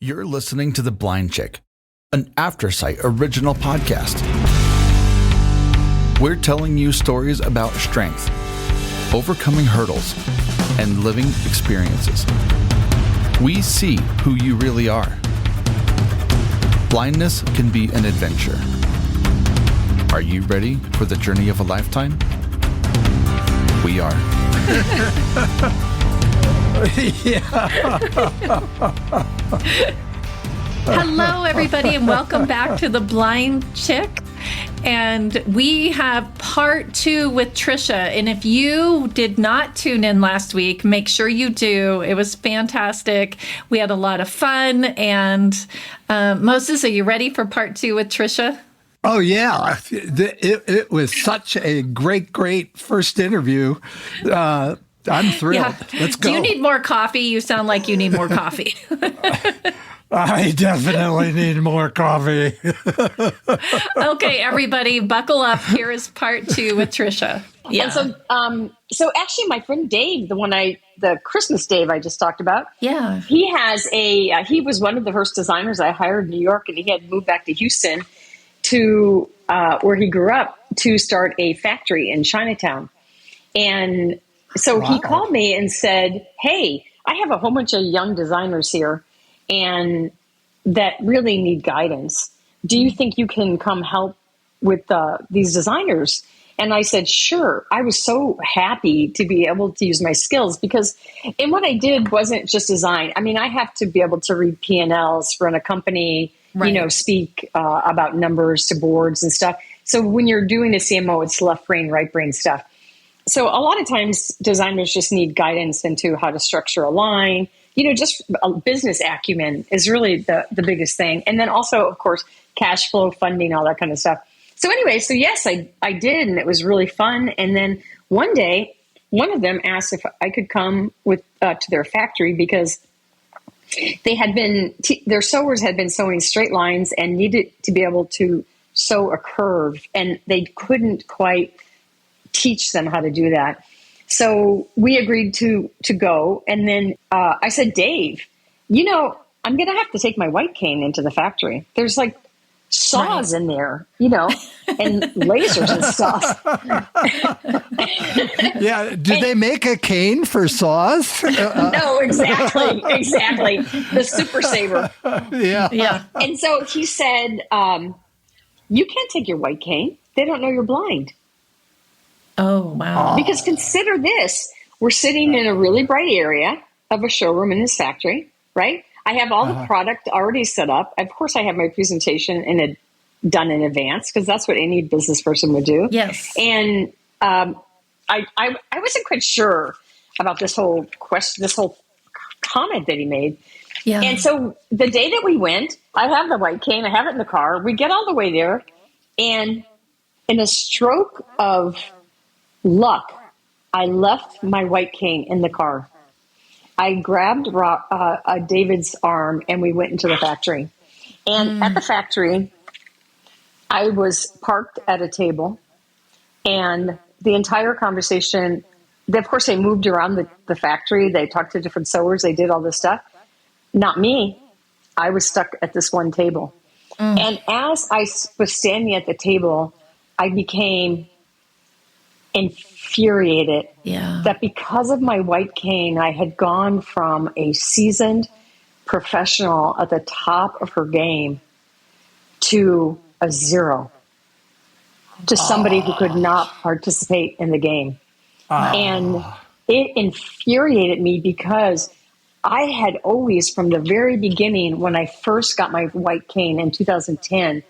You're listening to The Blind Chick, an Aftersight original podcast. We're telling you stories about strength, overcoming hurdles, and living experiences. We see who you really are. Blindness can be an adventure. Are you ready for the journey of a lifetime? We are. Hello, everybody, and welcome back to The Blind Chick. And we have part 2 with Tricia. And if you did not tune in last week, make sure you do. It was fantastic. We had a lot of fun. And Moses, are you ready for part 2 with Tricia? Oh, yeah. It was such a great first interview. I'm thrilled. Yeah. Let's go. Do you need more coffee? You sound like you need more coffee. I definitely need more coffee. Okay, everybody, buckle up. Here is part 2 with Tricia. Yeah. And so actually, my friend Dave, the Christmas Dave I just talked about. Yeah. He was one of the first designers I hired in New York, and he had moved back to Houston to where he grew up to start a factory in Chinatown. And so He called me and said, "Hey, I have a whole bunch of young designers here and that really need guidance. Do you think you can come help with these designers?" And I said, sure. I was so happy to be able to use my skills because what I did wasn't just design. I mean, I have to be able to read P&Ls, run a company, right. Speak about numbers to boards and stuff. So when you're doing a CMO, it's left brain, right brain stuff. So a lot of times designers just need guidance into how to structure a line. Just a business acumen is really the biggest thing. And then also, of course, cash flow, funding, all that kind of stuff. So anyway, yes, I did, and it was really fun. And then one day, one of them asked if I could come with to their factory because they had their sewers had been sewing straight lines and needed to be able to sew a curve, and they couldn't quite teach them how to do that. So we agreed to go. And then I said, Dave, I'm going to have to take my white cane into the factory. There's like saws in there, and lasers and stuff. Yeah. Do they make a cane for saws? No, exactly. The Super Saver. Yeah. And so he said, you can't take your white cane. They don't know you're blind. Oh, wow. Because consider this. We're sitting in a really bright area of a showroom in this factory, right? I have all the product already set up. Of course, I have my presentation done in advance because that's what any business person would do. Yes. And I wasn't quite sure about this whole comment that he made. Yeah. And so the day that we went, I have the white cane. I have it in the car. We get all the way there. And in a stroke of luck, I left my white cane in the car. I grabbed David's arm and we went into the factory. And at the factory, I was parked at a table, and the entire conversation, of course, they moved around the factory. They talked to different sewers. They did all this stuff. Not me. I was stuck at this one table. And as I was standing at the table, I became infuriated that because of my white cane, I had gone from a seasoned professional at the top of her game to a zero, to somebody who could not participate in the game. And it infuriated me because I had always, from the very beginning, when I first got my white cane in 2010,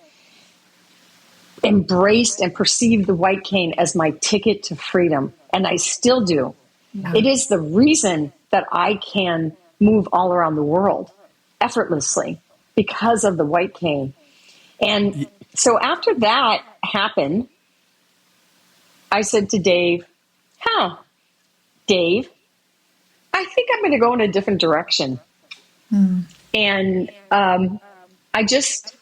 embraced and perceived the white cane as my ticket to freedom. And I still do. Yeah. It is the reason that I can move all around the world effortlessly because of the white cane. And so after that happened, I said to Dave, Dave, I think I'm going to go in a different direction. And I just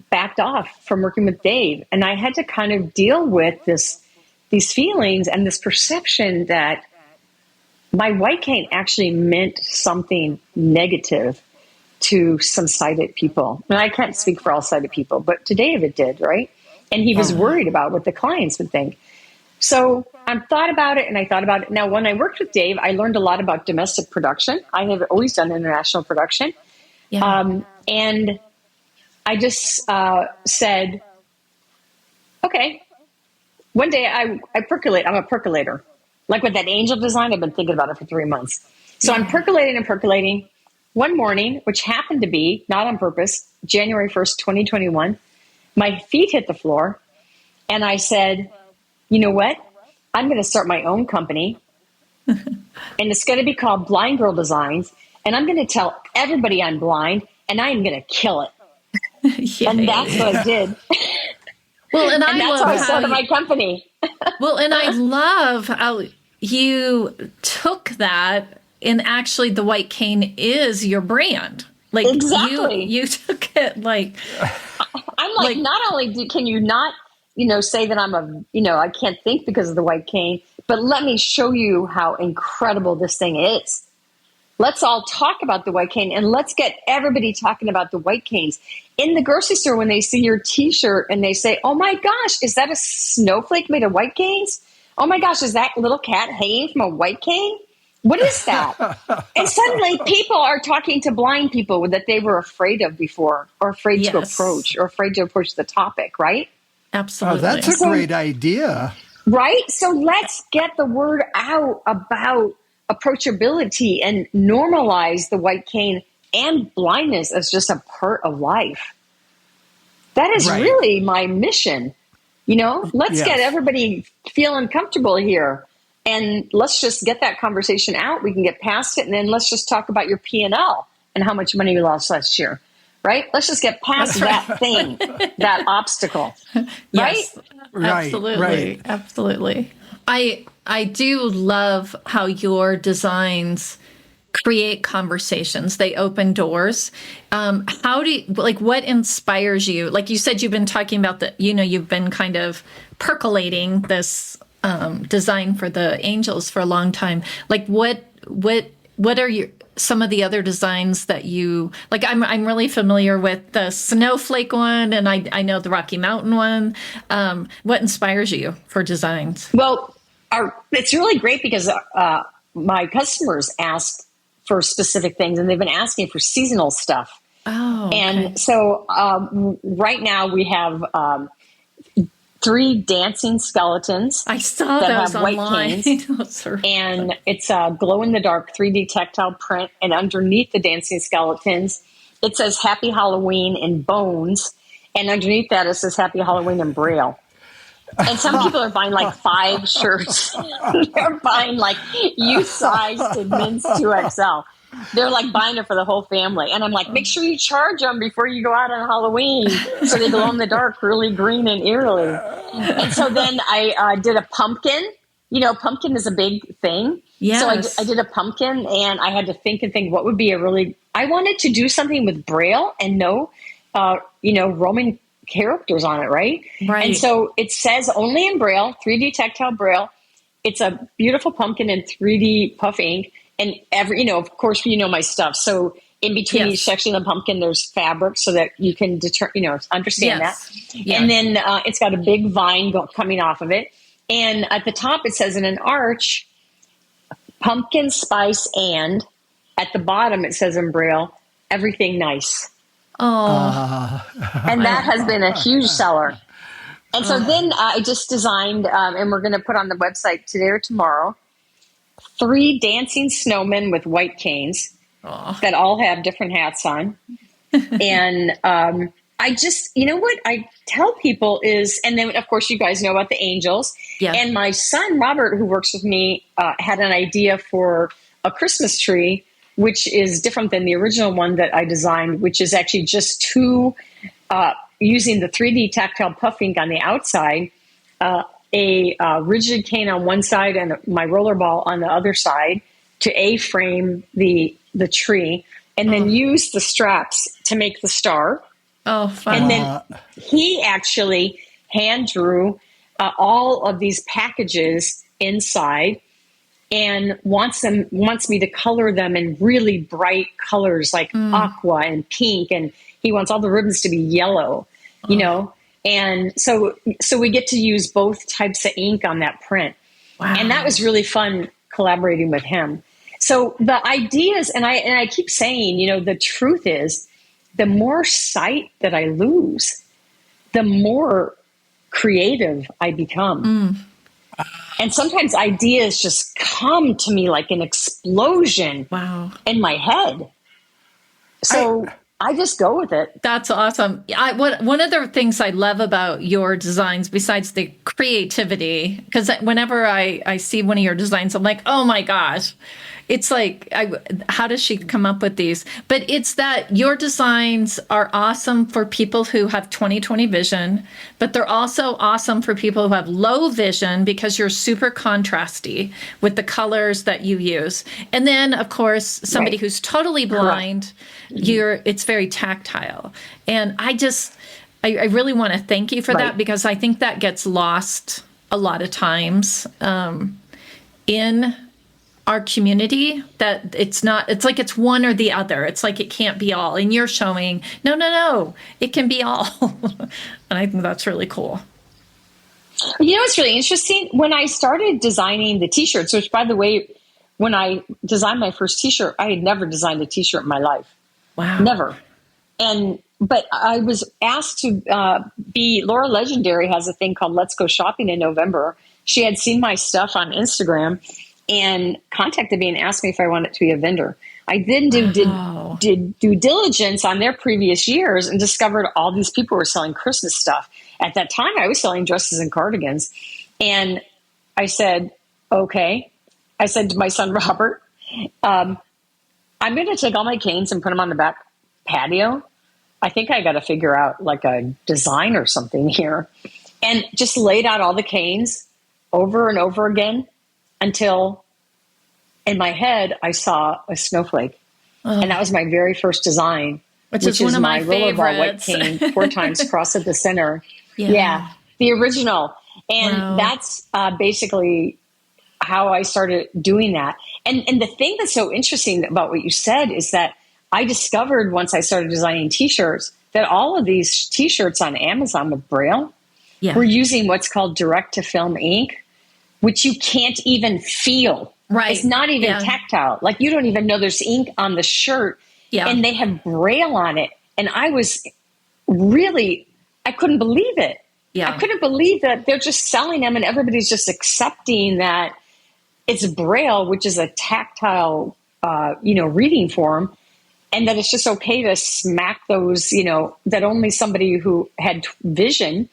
backed off from working with Dave. And I had to kind of deal with these feelings and this perception that my white cane actually meant something negative to some sighted people. And I can't speak for all sighted people, but to Dave it did, right? And he was worried about what the clients would think. So I thought about it and I thought about it. Now, when I worked with Dave, I learned a lot about domestic production. I have always done international production. Yeah. And I just said, okay, one day I percolate. I'm a percolator. Like with that angel design, I've been thinking about it for 3 months. So I'm percolating and percolating. One morning, which happened to be, not on purpose, January 1st, 2021, my feet hit the floor. And I said, you know what? I'm going to start my own company. And it's going to be called Blind Girl Designs. And I'm going to tell everybody I'm blind and I'm going to kill it. And that's what I did. Well, and that's love how I started my company. Well, and I love how you took that, and actually the white cane is your brand. Like exactly. You took it like I'm like not only can you not, say that I'm I can't think because of the white cane, but let me show you how incredible this thing is. Let's all talk about the white cane and let's get everybody talking about the white canes. In the grocery store, when they see your t-shirt and they say, oh my gosh, is that a snowflake made of white canes? Oh my gosh, is that little cat hanging from a white cane? What is that? And suddenly people are talking to blind people that they were afraid of before, or afraid to approach, or afraid to approach the topic, right? Absolutely. Oh, that's a great idea. Right? So let's get the word out about approachability and normalize the white cane and blindness as just a part of life. That is really my mission. Let's get everybody feeling comfortable here. And let's just get that conversation out. We can get past it. And then let's just talk about your P&L and how much money you lost last year. Right? Let's just get past that thing, that obstacle. Right? Yes, absolutely. Absolutely. I do love how your designs create conversations. They open doors. How do you, what inspires you? Like you said, you've been talking about you've been kind of percolating this design for the angels for a long time. Like what are some of the other designs that you like? I'm really familiar with the snowflake one, and I know the Rocky Mountain one. What inspires you for designs? Well, it's really great because my customers ask for specific things, and they've been asking for seasonal stuff. Oh, okay. And so right now we have 3 dancing skeletons. I saw that those have white online. canes, and it's a glow-in-the-dark 3D tactile print. And underneath the dancing skeletons, it says "Happy Halloween" in bones, and underneath that it says "Happy Halloween" in Braille. And some people are buying like 5 shirts. They're buying like youth size to men's 2XL. They're like buying it for the whole family. And I'm like, make sure you charge them before you go out on Halloween so they glow in the dark, really green and eerily. And so then I did a pumpkin. Pumpkin is a big thing. Yes. So I did a pumpkin, and I had to think what would be I wanted to do something with Braille and no, Roman characters on it, right? Right. And so it says only in Braille, 3D tactile Braille. It's a beautiful pumpkin in 3D puff ink. And of course, my stuff. So in between each section of the pumpkin, there's fabric so that you can understand that. Yes. And then it's got a big vine coming off of it. And at the top, it says in an arch, pumpkin spice, and at the bottom, it says in Braille, everything nice. Oh. And that has been a huge seller. And so then I just designed, and we're going to put on the website today or tomorrow, 3 dancing snowmen with white canes that all have different hats on. And I just, what I tell people is, and then of course you guys know about the angels. Yeah. And my son, Robert, who works with me, had an idea for a Christmas tree, which is different than the original one that I designed, which is actually just 2, using the 3D tactile puff ink on the outside, a rigid cane on one side and my roller ball on the other side to A-frame the tree, and then use the straps to make the star. Oh, fun. And then he actually hand drew all of these packages inside, and wants me to color them in really bright colors like aqua and pink, and he wants all the ribbons to be yellow, you know. And so we get to use both types of ink on that print. Wow. And that was really fun collaborating with him. So the ideas, and I keep saying, you know, the truth is, the more sight that I lose, the more creative I become. And sometimes ideas just come to me like an explosion in my head. So I just go with it. That's awesome. One of the things I love about your designs, besides the creativity, because whenever I see one of your designs, I'm like, oh my gosh, it's like, how does she come up with these? But it's that your designs are awesome for people who have 20/20 vision, but they're also awesome for people who have low vision because you're super contrasty with the colors that you use. And then, of course, somebody who's totally blind, it's very tactile. And I really want to thank you for that, because I think that gets lost a lot of times in our community, that it's like it's one or the other. It's like it can't be all. And you're showing, no, it can be all. And I think that's really cool. You know what's really interesting? When I started designing the t-shirts, which, by the way, when I designed my first t-shirt, I had never designed a t-shirt in my life. Wow. Never. But I was asked to be, Laura Legendary has a thing called Let's Go Shopping in November. She had seen my stuff on Instagram and contacted me and asked me if I wanted to be a vendor. I then did due diligence on their previous years and discovered all these people were selling Christmas stuff. At that time, I was selling dresses and cardigans. And I said, okay. I said to my son, Robert, I'm going to take all my canes and put them on the back patio. I think I got to figure out like a design or something here. And just laid out all the canes over and over again until in my head I saw a snowflake. And that was my very first design, which is one of my rollerball white cane 4 times crossed at the center. Yeah, the original. And that's basically how I started doing that. And the thing that's so interesting about what you said is that I discovered once I started designing t-shirts that all of these t-shirts on Amazon with Braille were using what's called direct-to-film ink, which you can't even feel. Right. It's not even tactile. Like, you don't even know there's ink on the shirt. Yeah. And they have Braille on it. And I couldn't believe it. Yeah. I couldn't believe that they're just selling them and everybody's just accepting that it's Braille, which is a tactile, reading form. And that it's just okay to smack those, that only somebody who had vision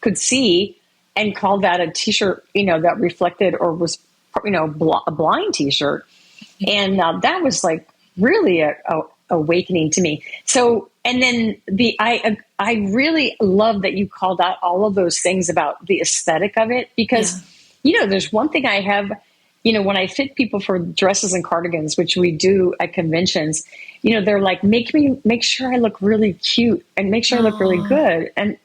could see, and call that a t-shirt, that reflected or was, a blind t-shirt. And that was like really a awakening to me. So, and then I really love that you called out all of those things about the aesthetic of it, because, there's one thing I have, when I fit people for dresses and cardigans, which we do at conventions, they're like, make sure I look really cute and make sure I look really good. And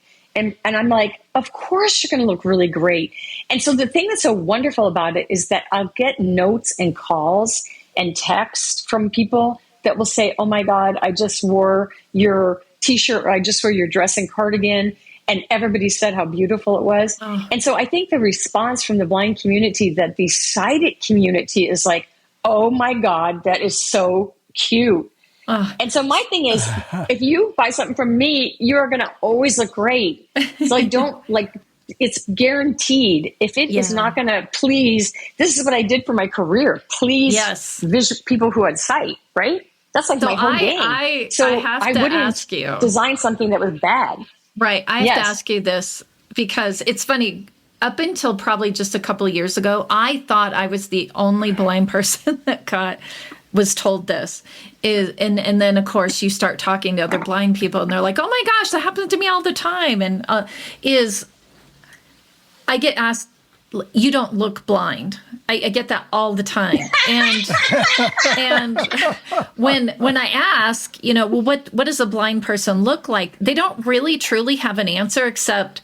I'm like, of course you're going to look really great. And so the thing that's so wonderful about it is that I'll get notes and calls and text from people that will say, oh my God, I just wore your t-shirt, or I just wore your dress and cardigan, and everybody said how beautiful it was. Oh. And so I think the response from the blind community, that the sighted community is like, oh my God, that is so cute. And so my thing is, if you buy something from me, you're going to always look great. So it's guaranteed. If it is not going to please, this is what I did for my career. Please people who had sight, right? That's like my whole game. I wouldn't ask you, design something that was bad. Right. I have to ask you this, because it's funny. Up until probably just a couple of years ago, I thought I was the only blind person that was told this. And then, of course, you start talking to other blind people, and they're like, oh my gosh, that happens to me all the time. And I get asked, you don't look blind. I get that all the time. And when I ask, well, what does a blind person look like? They don't really truly have an answer, except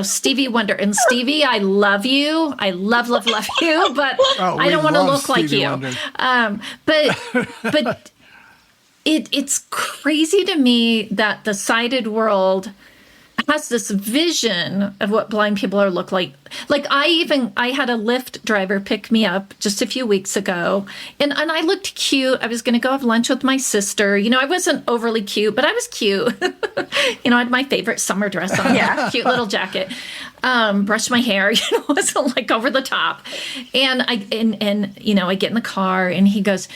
Stevie Wonder. And Stevie, I love you. I love you, but I don't want to look like Stevie you. Wonder. But it's crazy to me that the sighted world has this vision of what blind people are look like. Like I had a Lyft driver pick me up just a few weeks ago, and I looked cute. I was going to go have lunch with my sister. I wasn't overly cute, but I was cute. I had my favorite summer dress on, cute little jacket. Brushed my hair. It wasn't like over the top. And I get in the car, and he goes,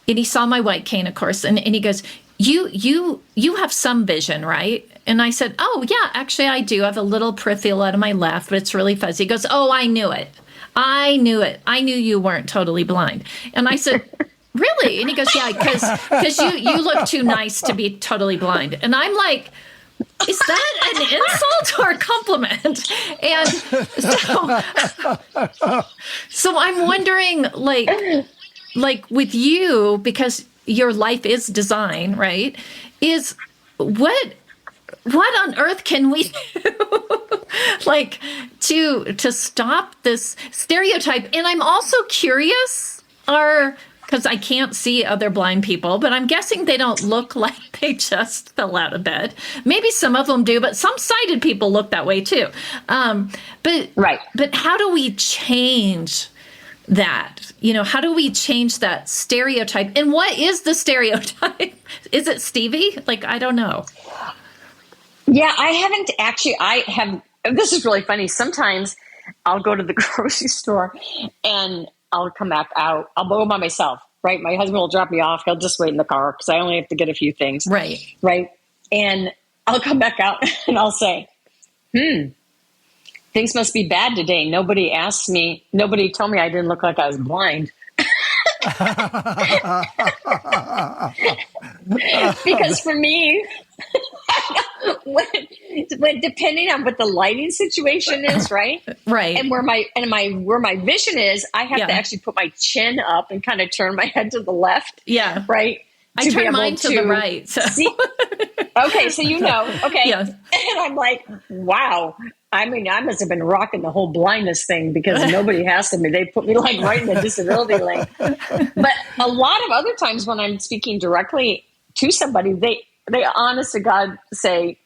and he saw my white cane, of course, and he goes, You have some vision, right? And I said, oh, yeah, actually, I do. I have a little peripheral out of my left, but it's really fuzzy. He goes, oh, I knew it. I knew you weren't totally blind. And I said, really? And he goes, yeah, because you look too nice to be totally blind. And I'm like, is that an insult or a compliment? And so I'm wondering, like with you, because your life is design, right? Is what on earth can we do like to stop this stereotype? And I'm also curious, because I can't see other blind people, but I'm guessing they don't look like they just fell out of bed. Maybe some of them do, but some sighted people look that way too. But how do we change that? How do we change that stereotype? And what is the stereotype? Is it Stevie? I don't know. Yeah, this is really funny. Sometimes I'll go to the grocery store and I'll come back out. I'll go by myself, right? My husband will drop me off. He'll just wait in the car because I only have to get a few things. Right. And I'll come back out and I'll say, things must be bad today. Nobody told me I didn't look like I was blind. Because for me, when depending on what the lighting situation is, right, and where my vision is, I have to actually put my chin up and kind of turn my head to the left. Yeah, right. I turn mine to the right. So. See? Okay, so okay, yes. And I'm like, wow. I mean, I must have been rocking the whole blindness thing because nobody asked me. They put me right in the disability lane. But a lot of other times when I'm speaking directly to somebody, they honest to God say,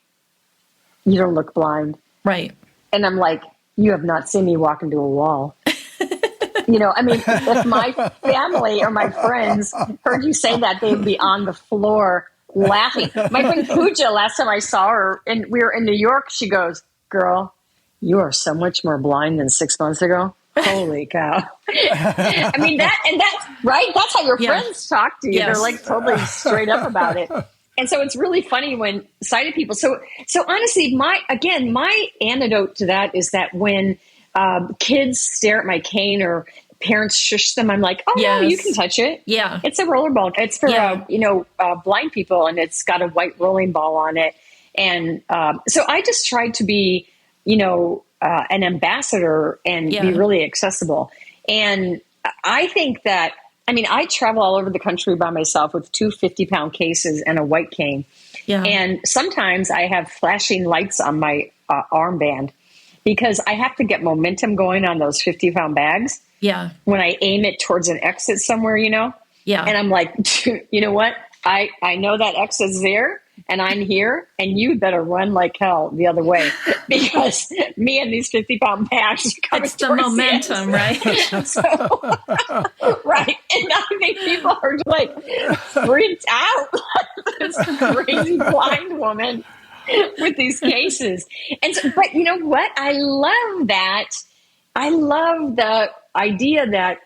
you don't look blind. Right. And I'm like, you have not seen me walk into a wall. I mean, if my family or my friends heard you say that, they would be on the floor laughing. My friend Pooja, last time I saw her, and we were in New York, she goes, girl, you are so much more blind than 6 months ago. Holy cow. I mean, that's right. That's how your friends talk to you. Yes. They're totally straight up about it. And so it's really funny when sighted people. So honestly, my antidote to that is that when kids stare at my cane or parents shush them, I'm like, oh, no, you can touch it. Yeah. It's a rollerball. It's for, blind people, and it's got a white rolling ball on it. And so I just tried to be, an ambassador and be really accessible. And I think that, I travel all over the country by myself with 2 50-pound cases and a white cane. Yeah. And sometimes I have flashing lights on my armband because I have to get momentum going on those 50-pound bags. Yeah. When I aim it towards an exit somewhere, Yeah. And I'm like, you know what? I know that exit's there. And I'm here, and you better run like hell the other way because me and these 50-pound bags are coming. It's the momentum, right? So, right. And I think people are freaked out. This crazy blind woman with these cases. And so, but you know what? I love that. I love the idea that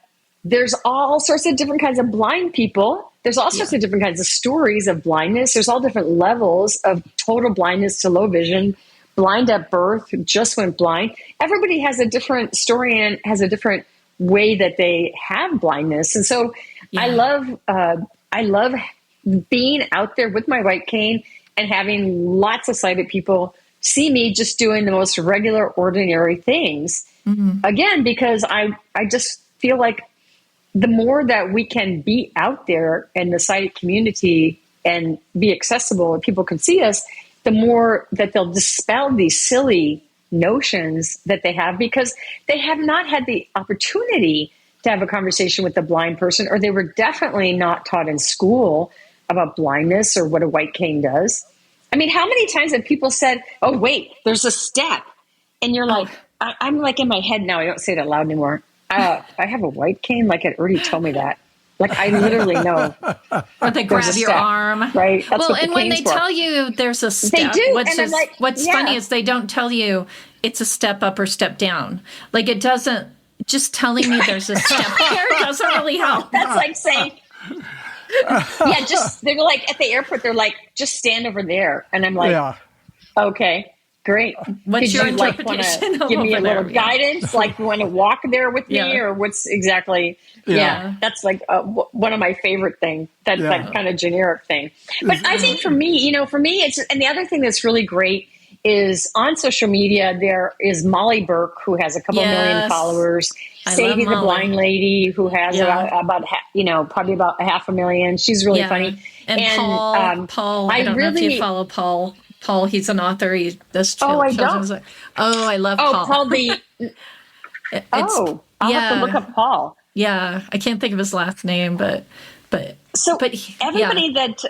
there's all sorts of different kinds of blind people. There's all sorts of different kinds of stories of blindness. There's all different levels of total blindness to low vision, blind at birth, just went blind. Everybody has a different story and has a different way that they have blindness. And so I love being out there with my white cane and having lots of sighted people see me just doing the most regular, ordinary things. Mm-hmm. Again, because I just feel like the more that we can be out there in the sighted community and be accessible and people can see us, the more that they'll dispel these silly notions that they have because they have not had the opportunity to have a conversation with a blind person, or they were definitely not taught in school about blindness or what a white cane does. I mean, how many times have people said, oh, wait, there's a step. And you're like, I'm like in my head now. I don't say it out loud anymore. I have a white cane. Like it already told me that. Like I literally know. Or they grab your arm. Right. That's well, and when they tell you there's a step, what's funny is they don't tell you it's a step up or step down. Like it doesn't, just telling me there's a step there doesn't really help. That's like saying, they're like at the airport, they're like, just stand over there. And I'm like, okay, great. What's your interpretation? Give me a little guidance. Like you want to walk there with me or what's exactly, that's like one of my favorite things, that kind of generic thing. But I think for me, it's, and the other thing that's really great is on social media, there is Molly Burke, who has a couple million followers. Sadie the Blind Lady, who has about probably about 500,000. She's really funny. And Paul, I don't know if you follow Paul. Paul, he's an author. He does I don't. I love Paul. I'll have to look up Paul. Yeah, I can't think of his last name, but everybody that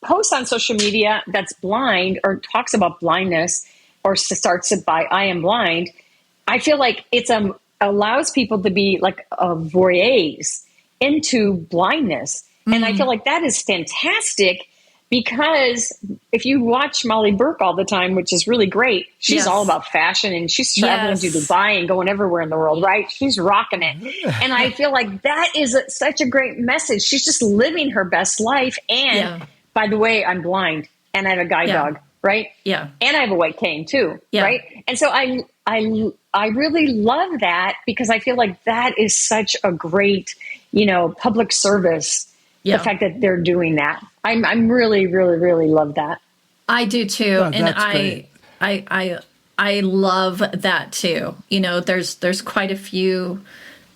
posts on social media that's blind or talks about blindness or starts it by "I am blind," I feel like it's allows people to be like voyeurs into blindness, and I feel like that is fantastic. Because if you watch Molly Burke all the time, which is really great, she's all about fashion and she's traveling to Dubai and going everywhere in the world, right? She's rocking it. And I feel like that is such a great message. She's just living her best life. And by the way, I'm blind and I have a guide dog, right? Yeah. And I have a white cane too, right? And so I really love that because I feel like that is such a great, public service. The fact that they're doing that, I'm really, really, really love that. I do too, and I love that too. There's quite a few,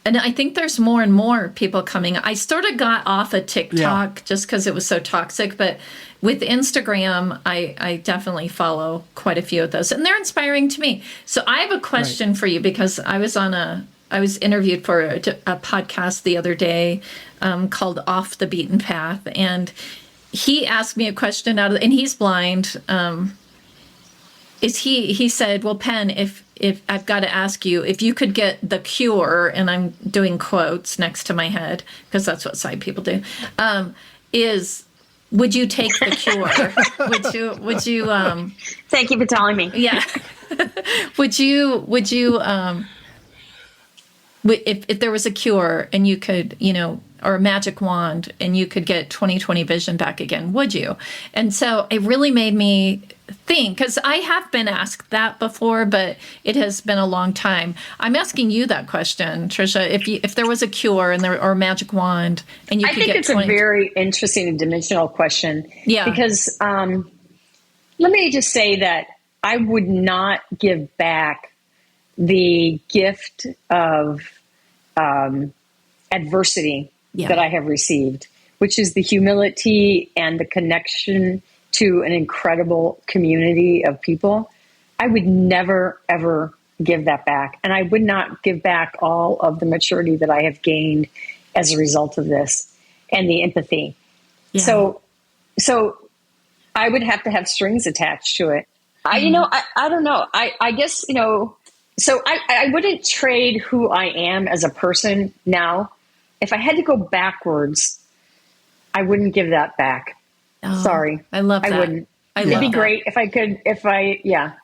and I think there's more and more people coming. I sort of got off of TikTok just because it was so toxic, but with Instagram, I definitely follow quite a few of those, and they're inspiring to me. So I have a question for you because I was interviewed for a podcast the other day called Off the Beaten Path. And he asked me a question and he's blind. He said, well, Penn, if I've got to ask you, if you could get the cure, and I'm doing quotes next to my head because that's what sight people do, would you take the cure? would you, thank you for telling me. Yeah. would you, if there was a cure and you could, or a magic wand and you could get 20/20 vision back again, would you? And so it really made me think, because I have been asked that before, but it has been a long time. I'm asking you that question, Tricia. If there was a cure or a magic wand and you could get 20... I think it's a very interesting and dimensional question. Yeah. Because let me just say that I would not give back the gift of adversity that I have received, which is the humility and the connection to an incredible community of people. I would never, ever give that back. And I would not give back all of the maturity that I have gained as a result of this and the empathy. Yeah. So I would have to have strings attached to it. I don't know. I guess, so I wouldn't trade who I am as a person now. If I had to go backwards, I wouldn't give that back. Oh, sorry. I love that. I wouldn't. It'd be great if I could, yeah.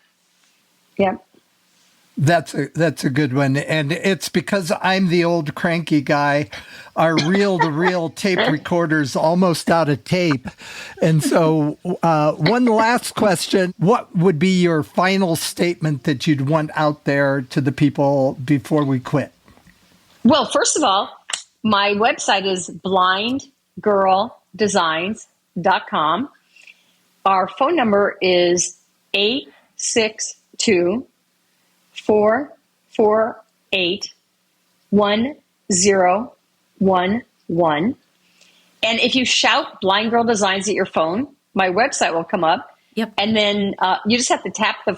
That's a good one. And it's because I'm the old cranky guy. Our reel-to-reel tape recorder's almost out of tape. And so one last question. What would be your final statement that you'd want out there to the people before we quit? Well, first of all, my website is blindgirldesigns.com. Our phone number is 862-448-1011. And if you shout Blind Girl Designs at your phone, my website will come up. Yep. And then you just have to tap the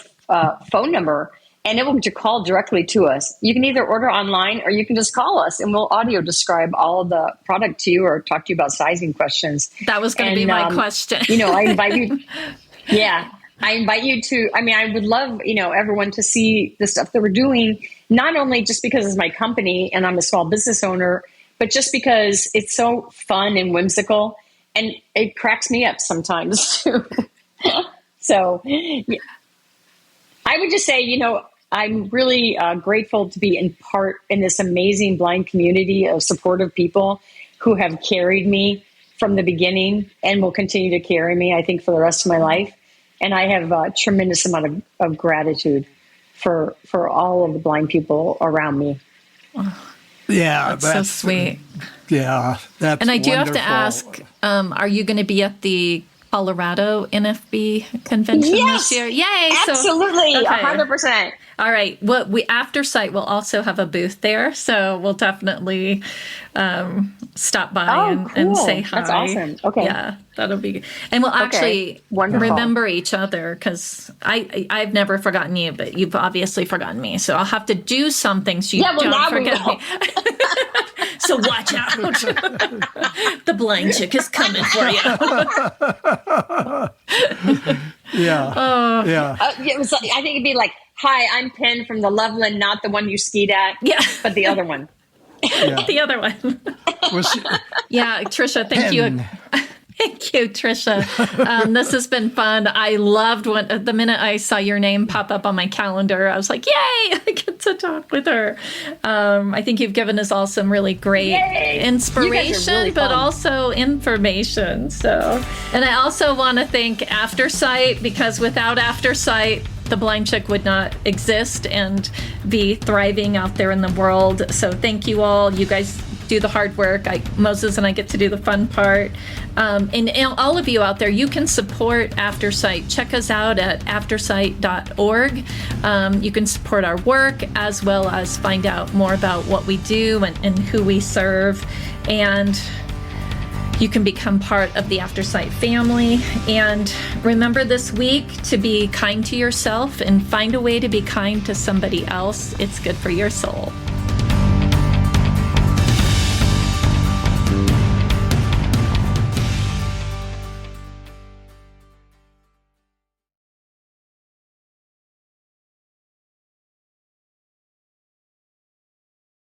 phone number and it will call directly to us. You can either order online or you can just call us and we'll audio describe all of the product to you or talk to you about sizing questions. That was going to be my question. I invite you. Yeah. I invite you to, I would love, everyone to see the stuff that we're doing, not only just because it's my company and I'm a small business owner, but just because it's so fun and whimsical and it cracks me up sometimes too. So yeah. I would just say, I'm really grateful to be in part in this amazing blind community of supportive people who have carried me from the beginning and will continue to carry me, I think, for the rest of my life. And I have a tremendous amount of gratitude for all of the blind people around me. Yeah, that's so sweet. Yeah, that's And I do wonderful. have to ask, are you going to be at the Colorado NFB convention this year? Yay! Absolutely, 100%. All right. Well, Aftersight will also have a booth there, so we'll definitely stop by and say hi. That's awesome. Okay. Yeah, that'll be good. And we'll actually remember each other because I've never forgotten you, but you've obviously forgotten me. So I'll have to do something so you don't forget me. So watch out. The blind chick is coming for you. Yeah. I think it'd be like, hi, I'm Penn from the Loveland, not the one you skied at, but the other one. The other one. Yeah, Tricia, thank you. Thank you, Tricia. This has been fun. I loved the minute I saw your name pop up on my calendar, I was like, yay, I get to talk with her. I think you've given us all some really great inspiration, really but also information. So, and I also want to thank Aftersight, because without Aftersight, the blind chick would not exist and be thriving out there in the world. So thank you all. You guys do the hard work. Moses and I get to do the fun part. And all of you out there, you can support Aftersight. Check us out at aftersight.org. You can support our work as well as find out more about what we do and who we serve. And you can become part of the Aftersight family. And remember this week to be kind to yourself and find a way to be kind to somebody else. It's good for your soul.